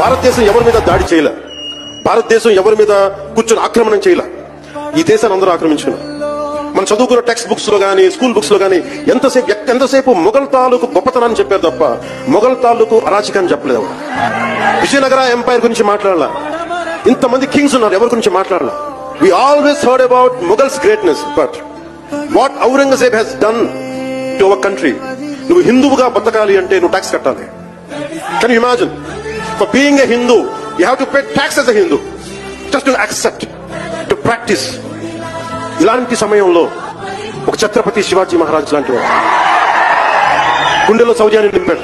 భారతదేశం ఎవరి మీద దాడి చేయలే, భారతదేశం ఎవరి మీద కూర్చొని ఆక్రమణం చేయలే. ఈ దేశాన్ని అందరూ ఆక్రమించుకున్నారు. మనం చదువుకున్న టెక్స్ట్ బుక్స్ లో గానీ, స్కూల్ బుక్స్ లో గానీ ఎంతసేపు మొఘల్ తాలూకు గొప్పతనాన్ని చెప్పారు తప్ప మొఘల్ తాలూకు అరాచకాన్ని చెప్పలేదు. విజయనగర ఎంపైర్ గురించి మాట్లాడాల, ఇంతమంది కింగ్స్ ఉన్నారు, ఎవరి గురించి మాట్లాడాల. We always heard about Mughals greatness, but what Aurangzeb has done to our country. నువ్వు హిందువుగా బతకాలి అంటే నువ్వు ట్యాక్స్ కట్టాలి. Can you imagine? For being a Hindu, you have to pay tax as a Hindu, just to accept, to practice. ఇలాంటి సమయంలో ఒక ఛత్రపతి శివాజీ మహారాజ్ లాంటి వాడు గుండెలో శౌర్యాన్ని నింపాడు.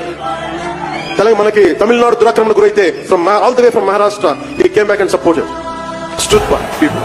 మనకి తమిళనాడు దురాక్రమణ గురైతే all the way from Maharashtra, he came back and supported, stood by people.